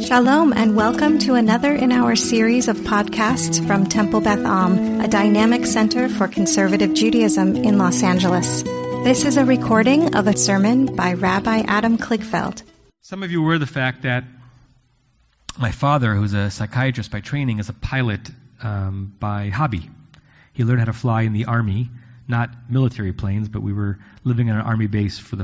Shalom and welcome to another in our series of podcasts from Temple Beth Am, a dynamic center for conservative Judaism in Los Angeles. This is a recording of a sermon by Rabbi Adam Kligfeld. Some of you are aware of the fact that my father, who's a psychiatrist by training, is a pilot by hobby. He learned how to fly in the Army, not military planes, but we were living on an Army base for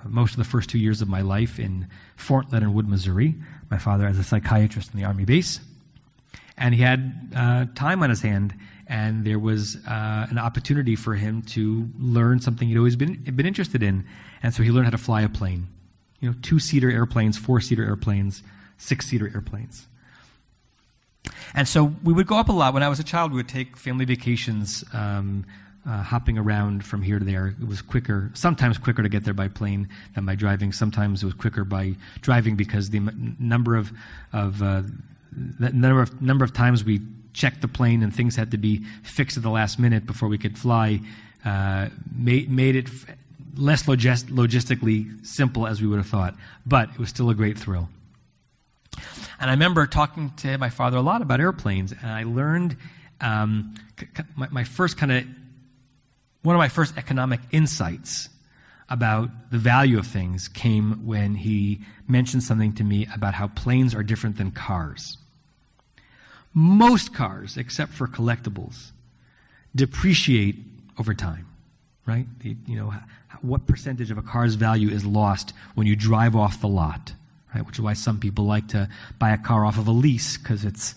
most of the first 2 years of my life in Fort Leonard Wood, Missouri. My father as a psychiatrist in the Army base. And he had time on his hand, and there was an opportunity for him to learn something he'd always been interested in. And so he learned how to fly a plane. You know, 2-seater airplanes, 4-seater airplanes, 6-seater airplanes. And so we would go up a lot. When I was a child, we would take family vacations, hopping around from here to there. It was quicker, sometimes quicker to get there by plane than by driving. Sometimes it was quicker by driving because the number of times we checked the plane and things had to be fixed at the last minute before we could fly made it less logistically simple as we would have thought. But it was still a great thrill. And I remember talking to my father a lot about airplanes, and I learned one of my first economic insights about the value of things came when he mentioned something to me about how planes are different than cars. Most cars, except for collectibles, depreciate over time, right? What percentage of a car's value is lost when you drive off the lot, right? Which is why some people like to buy a car off of a lease, because it's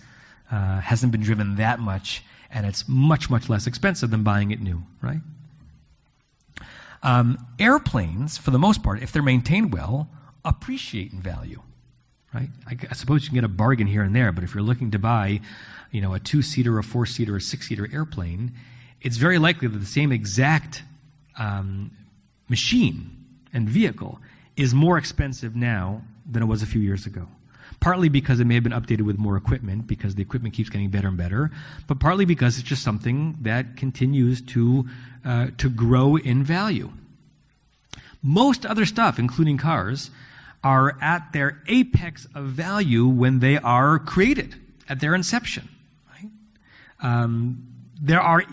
hasn't been driven that much, and it's much, much less expensive than buying it new, right? Airplanes, for the most part, if they're maintained well, appreciate in value, right? I suppose you can get a bargain here and there, but if you're looking to buy, a 2-seater, a 4-seater, or a 6-seater airplane, it's very likely that the same exact machine and vehicle is more expensive now than it was a few years ago. Partly because it may have been updated with more equipment, because the equipment keeps getting better and better, but partly because it's just something that continues to grow in value. Most other stuff, including cars, are at their apex of value when they are created, at their inception. Right? There are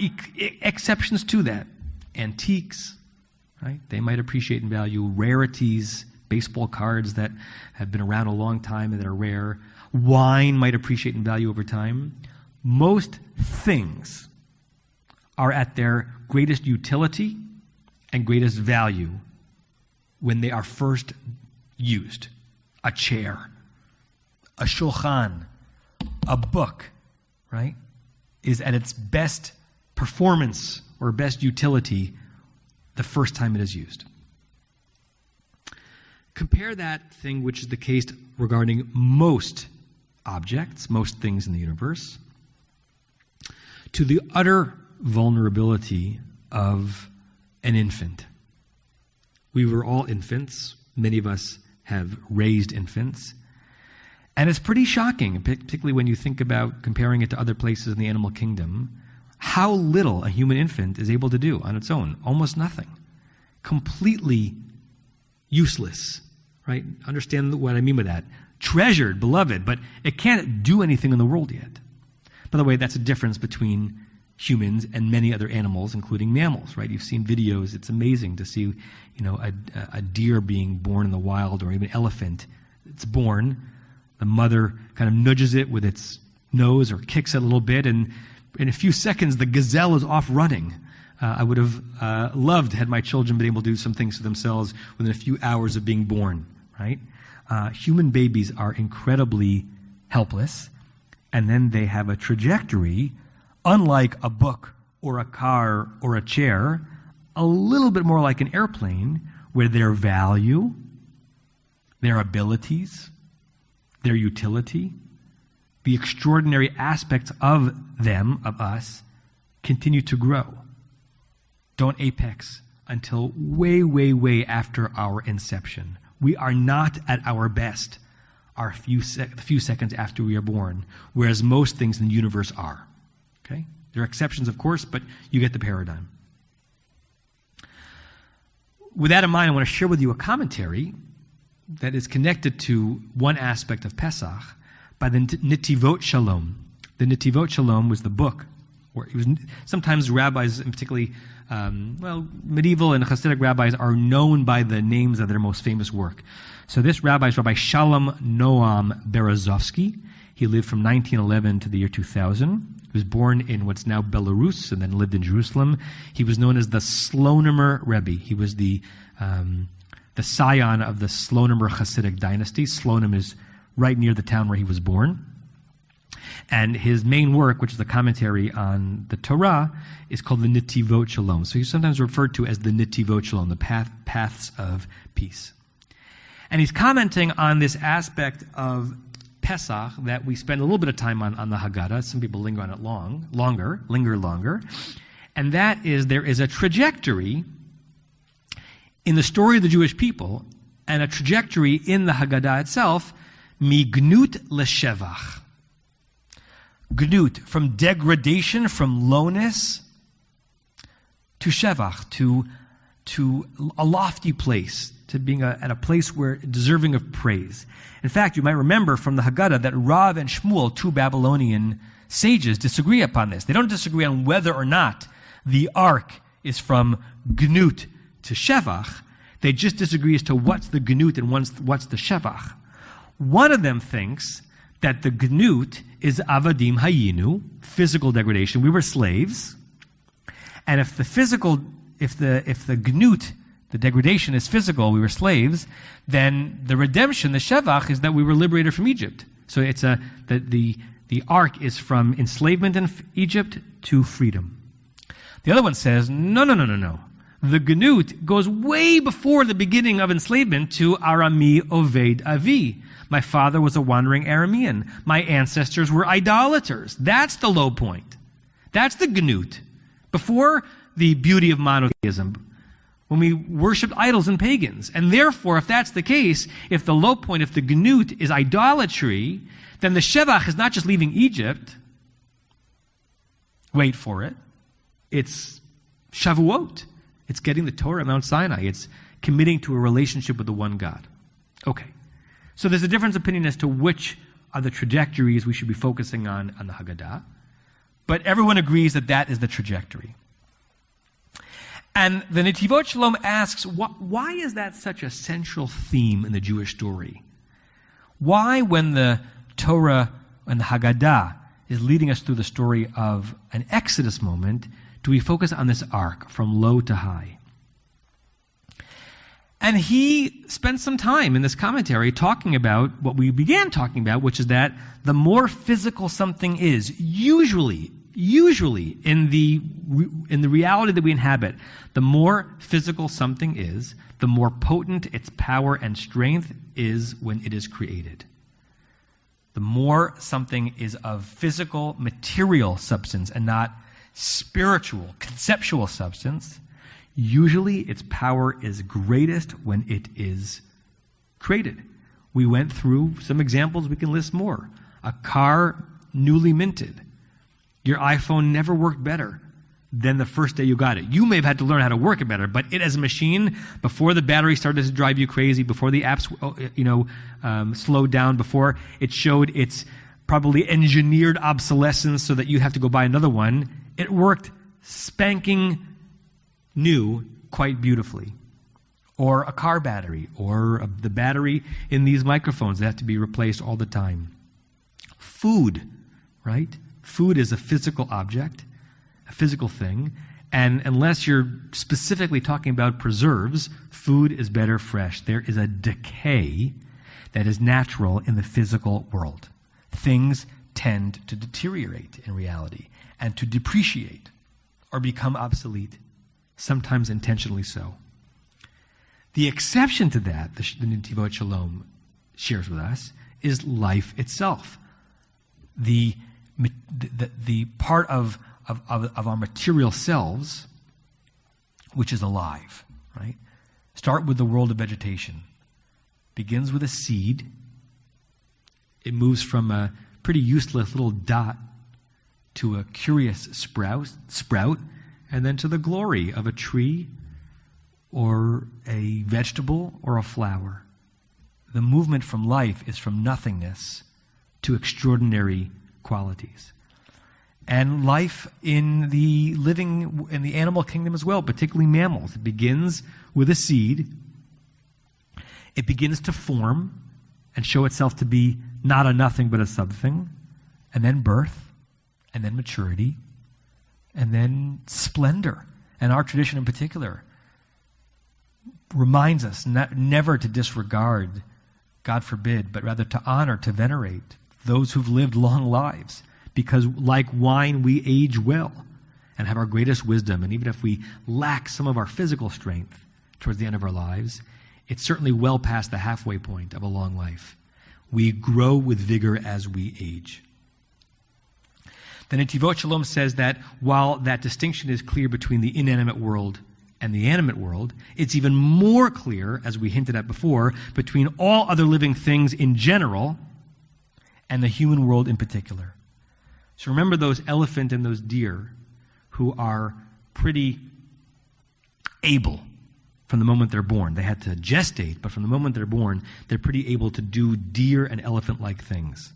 exceptions to that. Antiques, right? They might appreciate in value. Rarities, baseball cards that have been around a long time and that are rare. Wine might appreciate in value over time. Most things are at their greatest utility and greatest value when they are first used. A chair, a shulchan, a book, right, is at its best performance or best utility the first time it is used. Compare that thing, which is the case regarding most objects, most things in the universe, to the utter vulnerability of an infant. We were all infants. Many of us have raised infants. And it's pretty shocking, particularly when you think about comparing it to other places in the animal kingdom, how little a human infant is able to do on its own. Almost nothing. Completely useless. Right? Understand what I mean by that. Treasured, beloved, but it can't do anything in the world yet. By the way, that's a difference between humans and many other animals, including mammals, right? You've seen videos. It's amazing to see, a deer being born in the wild, or even an elephant. It's born. The mother kind of nudges it with its nose or kicks it a little bit, and in a few seconds, the gazelle is off running. I would have loved had my children been able to do some things for themselves within a few hours of being born. Right? Human babies are incredibly helpless, and then they have a trajectory, unlike a book or a car or a chair, a little bit more like an airplane, where their value, their abilities, their utility, the extraordinary aspects of them, of us, continue to grow. Don't apex until way, way, way after our inception. We are not at our best a few seconds after we are born, whereas most things in the universe are. Okay? There are exceptions, of course, but you get the paradigm. With that in mind, I want to share with you a commentary that is connected to one aspect of Pesach by the Nitivot Shalom. The Nitivot Shalom was the book, where it was sometimes rabbis, and particularly medieval and Hasidic rabbis, are known by the names of their most famous work. So this rabbi is Rabbi Shalom Noam Berezovsky. He lived from 1911 to the year 2000. He was born in what's now Belarus and then lived in Jerusalem. He was known as the Slonimer Rebbe. He was the scion of the Slonimer Hasidic dynasty. Slonim is right near the town where he was born. And his main work, which is a commentary on the Torah, is called the Nitivot Shalom. So he's sometimes referred to as the Nitivot Shalom, the paths of peace. And he's commenting on this aspect of Pesach that we spend a little bit of time on the Haggadah. Some people linger on it longer. And that is, there is a trajectory in the story of the Jewish people and a trajectory in the Haggadah itself, mignut leshevach. Gnut, from degradation, from lowness, to shevach, to a lofty place, to being at a place where deserving of praise. In fact, you might remember from the Haggadah that Rav and Shmuel, two Babylonian sages, disagree upon this. They don't disagree on whether or not the ark is from Gnut to Shevach. They just disagree as to what's the Gnut and what's the Shevach. One of them thinks that the Gnut is Avadim Hayinu, physical degradation. We were slaves. And if the Gnut, the degradation, is physical, we were slaves, then the redemption, the Shevach, is that we were liberated from Egypt. So it's the ark is from enslavement in Egypt to freedom. The other one says, no. The Gnut goes way before the beginning of enslavement to Arami Oved Avi. My father was a wandering Aramean. My ancestors were idolaters. That's the low point. That's the Gnut. Before the beauty of monotheism, when we worshipped idols and pagans. And therefore, if that's the case, if the low point, if the Gnut is idolatry, then the Shevach is not just leaving Egypt. Wait for it. It's Shavuot. It's getting the Torah at Mount Sinai. It's committing to a relationship with the one God. Okay. So there's a difference of opinion as to which are the trajectories we should be focusing on the Haggadah. But everyone agrees that that is the trajectory. And the Nitivot Shalom asks, why is that such a central theme in the Jewish story? Why, when the Torah and the Haggadah is leading us through the story of an Exodus moment, do we focus on this arc from low to high? And he spent some time in this commentary talking about what we began talking about, which is that the more physical something is, usually in the reality that we inhabit, the more physical something is, the more potent its power and strength is when it is created. The more something is of physical, material substance and not spiritual, conceptual substance, usually its power is greatest when it is created. We went through some examples, we can list more. A car newly minted. Your iPhone never worked better than the first day you got it. You may have had to learn how to work it better, but it as a machine, before the battery started to drive you crazy, before the apps slowed down, before it showed its probably engineered obsolescence so that you have to go buy another one, it worked spanking new quite beautifully. Or a car battery, or the battery in these microphones that have to be replaced all the time. Food, right? Food is a physical object, a physical thing, and unless you're specifically talking about preserves, food is better fresh. There is a decay that is natural in the physical world. Things tend to deteriorate in reality and to depreciate or become obsolete, sometimes intentionally so. The exception to that, the Nitivot Shalom shares with us, is life itself. The part of our material selves, which is alive, right? Start with the world of vegetation. Begins with a seed. It moves from a pretty useless little dot to a curious sprout, and then to the glory of a tree or a vegetable or a flower. the movement from life is from nothingness to extraordinary qualities. And life in the animal kingdom as well, particularly mammals. It begins with a seed. It begins to form and show itself to be not a nothing but a something, and then birth, and then maturity, and then splendor. And our tradition in particular reminds us never to disregard, God forbid, but rather to honor, to venerate those who've lived long lives. Because like wine, we age well and have our greatest wisdom. And even if we lack some of our physical strength towards the end of our lives, it's certainly well past the halfway point of a long life. We grow with vigor as we age. The Netivot Shalom says that while that distinction is clear between the inanimate world and the animate world, it's even more clear, as we hinted at before, between all other living things in general and the human world in particular. So remember those elephant and those deer who are pretty able from the moment they're born. They had to gestate, but from the moment they're born, they're pretty able to do deer and elephant-like things.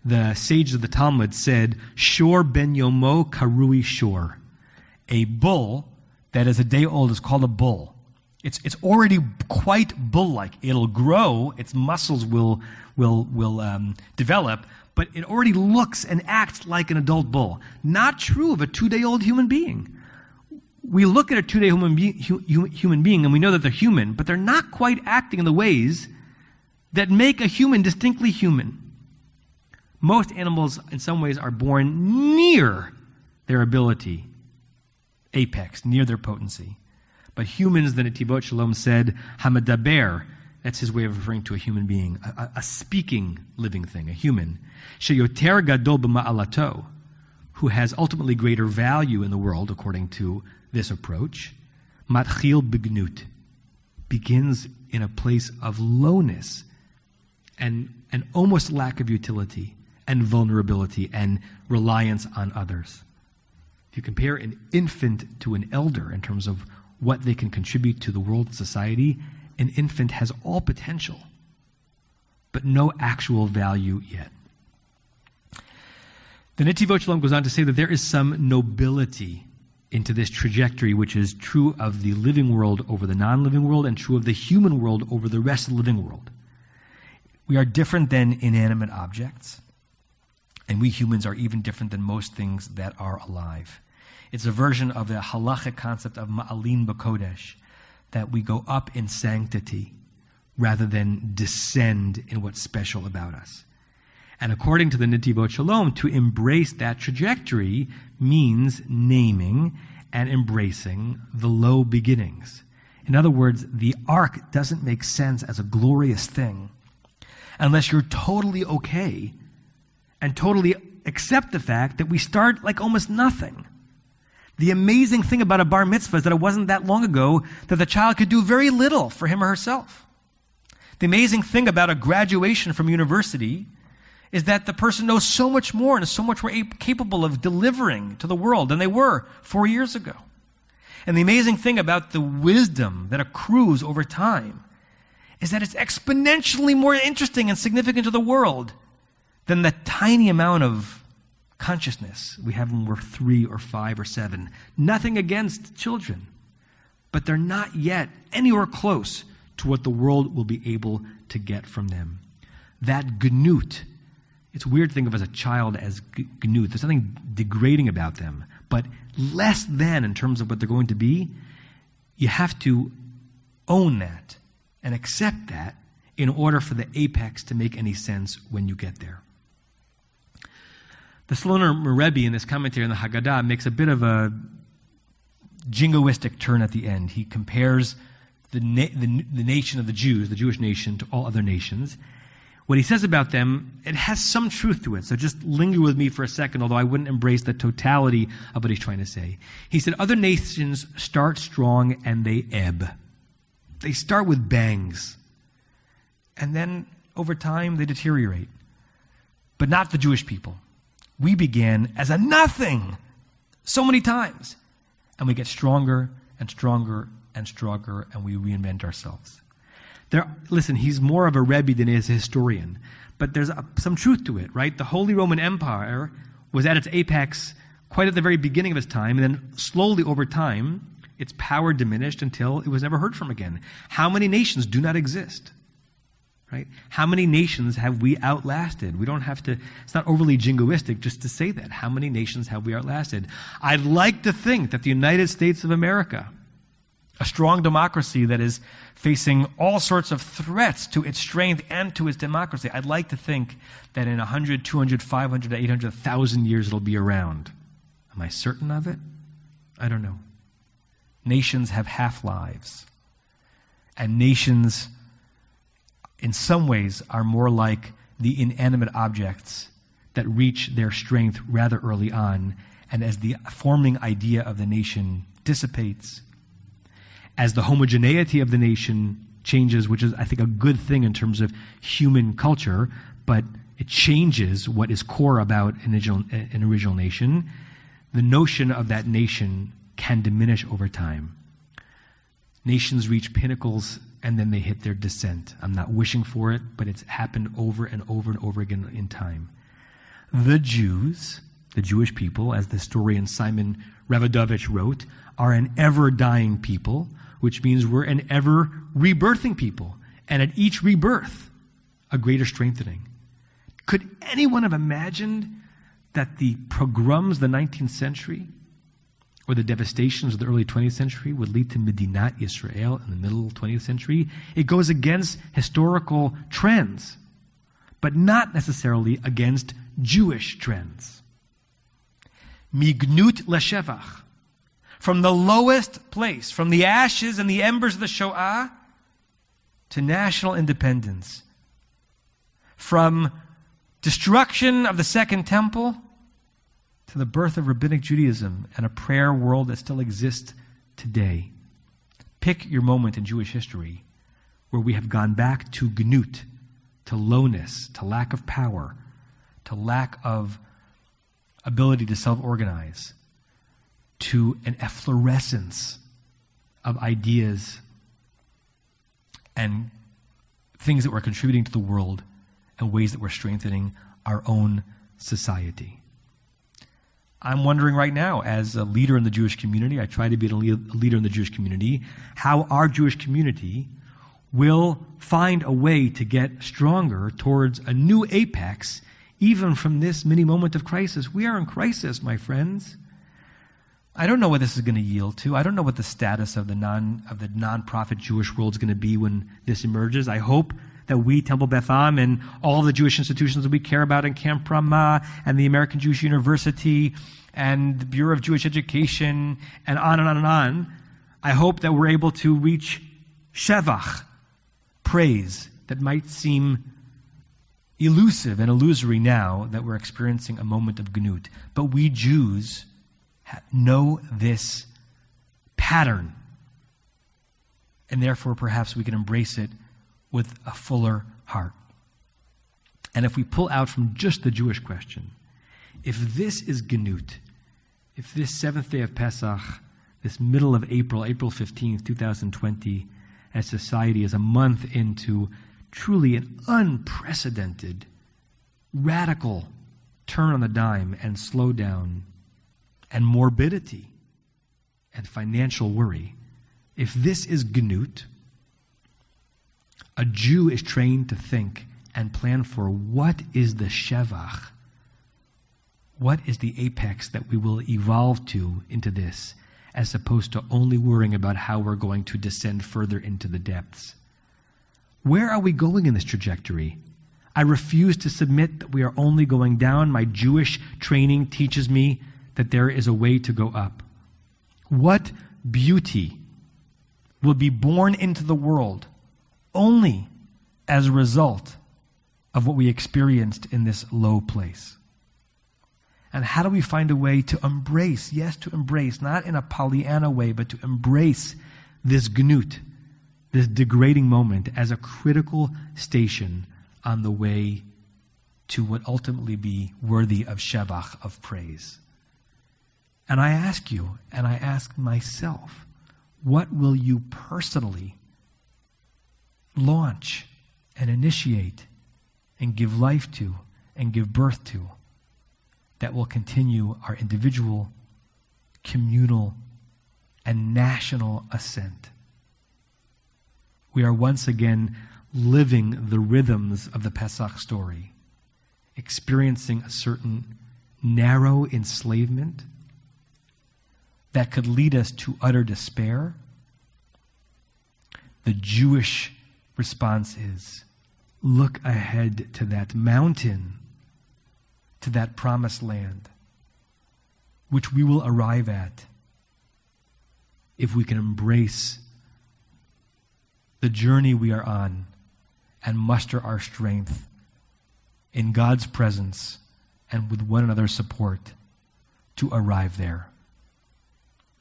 The sages of the Talmud said, Shor ben yomo karui shor. A bull that is a day old is called a bull. It's already quite bull-like. It'll grow, its muscles will develop, but it already looks and acts like an adult bull. Not true of a 2-day-old human being. We look at a 2-day human being and we know that they're human, but they're not quite acting in the ways that make a human distinctly human. Most animals, in some ways, are born near their ability, apex, near their potency. But humans, the Netivot Shalom said, Hamadaber, that's his way of referring to a human being, a speaking living thing, a human. Sheyoter gadol b'ma'alato, who has ultimately greater value in the world, according to this approach. Matchil b'gnut, begins in a place of lowness and an almost lack of utility and vulnerability and reliance on others. If you compare an infant to an elder in terms of what they can contribute to the world and society, an infant has all potential, but no actual value yet. The Netivot Shalom goes on to say that there is some nobility into this trajectory, which is true of the living world over the non-living world and true of the human world over the rest of the living world. We are different than inanimate objects, and we humans are even different than most things that are alive. It's a version of the halachic concept of ma'alin b'kodesh, that we go up in sanctity rather than descend in what's special about us. And according to the Netivot Shalom, to embrace that trajectory means naming and embracing the low beginnings. In other words, the ark doesn't make sense as a glorious thing unless you're totally okay and totally accept the fact that we start like almost nothing. The amazing thing about a bar mitzvah is that it wasn't that long ago that the child could do very little for him or herself. The amazing thing about a graduation from university is that the person knows so much more and is so much more capable of delivering to the world than they were 4 years ago. And the amazing thing about the wisdom that accrues over time is that it's exponentially more interesting and significant to the world than the tiny amount of consciousness we have when we're 3 or 5 or 7. Nothing against children, but they're not yet anywhere close to what the world will be able to get from them. That gnut, it's weird to think of as a child as gnut. There's nothing degrading about them, but less than in terms of what they're going to be. You have to own that and accept that in order for the apex to make any sense when you get there. The Sloner Rabbi in this commentary on the Haggadah makes a bit of a jingoistic turn at the end. He compares the nation of the Jews, the Jewish nation, to all other nations. What he says about them, it has some truth to it, so just linger with me for a second, although I wouldn't embrace the totality of what he's trying to say. He said, other nations start strong and they ebb. They start with bangs, and then over time they deteriorate. But not the Jewish people. We began as a nothing so many times, and we get stronger and stronger and stronger, and we reinvent ourselves. Listen, he's more of a Rebbe than he is a historian. But there's some truth to it, right? The Holy Roman Empire was at its apex quite at the very beginning of its time, and then slowly over time, its power diminished until it was never heard from again. How many nations do not exist? Right? How many nations have we outlasted? We don't have to, it's not overly jingoistic just to say that. How many nations have we outlasted? I'd like to think that the United States of America, a strong democracy that is facing all sorts of threats to its strength and to its democracy, I'd like to think that in 100, 200, 500, 800, 1,000 years it'll be around. Am I certain of it? I don't know. Nations have half-lives. And nations, in some ways, are more like the inanimate objects that reach their strength rather early on, and as the forming idea of the nation dissipates, as the homogeneity of the nation changes, which is, I think, a good thing in terms of human culture, but it changes what is core about an original nation, the notion of that nation can diminish over time. Nations reach pinnacles and then they hit their descent. I'm not wishing for it, but it's happened over and over and over again in time. The Jews, the Jewish people, as the historian Simon Ravidovich wrote, are an ever-dying people, which means we're an ever-rebirthing people. And at each rebirth, a greater strengthening. Could anyone have imagined that the pogroms of the 19th century or the devastations of the early 20th century would lead to Medinat Israel in the middle 20th century? It goes against historical trends, but not necessarily against Jewish trends. Mignut leshevach. From the lowest place, from the ashes and the embers of the Shoah to national independence. From destruction of the Second Temple to the birth of Rabbinic Judaism and a prayer world that still exists today. Pick your moment in Jewish history where we have gone back to gnut, to lowness, to lack of power, to lack of ability to self-organize, to an efflorescence of ideas and things that were contributing to the world and ways that we're strengthening our own society. I'm wondering right now, as a leader in the Jewish community, I try to be a leader in the Jewish community, how our Jewish community will find a way to get stronger towards a new apex, even from this mini moment of crisis. We are in crisis, my friends. I don't know what this is going to yield to. I don't know what the status of the non-profit Jewish world is going to be when this emerges. I hope that we, Temple Beth Am, and all the Jewish institutions that we care about in Camp Ramah, and the American Jewish University, and the Bureau of Jewish Education, and on and on and on, I hope that we're able to reach shevach, praise, that might seem elusive and illusory now that we're experiencing a moment of gnut. But we Jews know this pattern, and therefore perhaps we can embrace it with a fuller heart. And if we pull out from just the Jewish question, if this is gnut, if this seventh day of Pesach, this middle of April, April 15th, 2020, as society is a month into truly an unprecedented, radical turn on the dime and slowdown and morbidity and financial worry, if this is gnut, a Jew is trained to think and plan for what is the shevach, what is the apex that we will evolve to into this, as opposed to only worrying about how we're going to descend further into the depths. Where are we going in this trajectory? I refuse to submit that we are only going down. My Jewish training teaches me that there is a way to go up. What beauty will be born into the world only as a result of what we experienced in this low place? And how do we find a way to embrace, yes, to embrace, not in a Pollyanna way, but to embrace this gnut, this degrading moment, as a critical station on the way to what ultimately be worthy of shevach, of praise? And I ask you, and I ask myself, what will you personally launch and initiate and give life to and give birth to, that will continue our individual, communal, and national ascent. We are once again living the rhythms of the Pesach story, experiencing a certain narrow enslavement that could lead us to utter despair. The Jewish response is, look ahead to that mountain, to that promised land, which we will arrive at if we can embrace the journey we are on and muster our strength in God's presence and with one another's support to arrive there.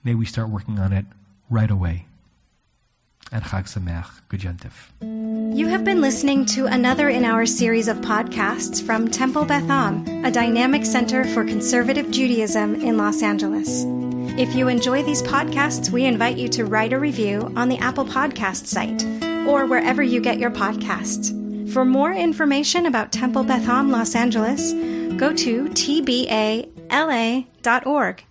May we start working on it right away. And Chag Sameach, Good Yantif. You have been listening to another in our series of podcasts from Temple Beth Am, a dynamic center for conservative Judaism in Los Angeles. If you enjoy these podcasts, we invite you to write a review on the Apple Podcast site or wherever you get your podcasts. For more information about Temple Beth Am Los Angeles, go to tbala.org.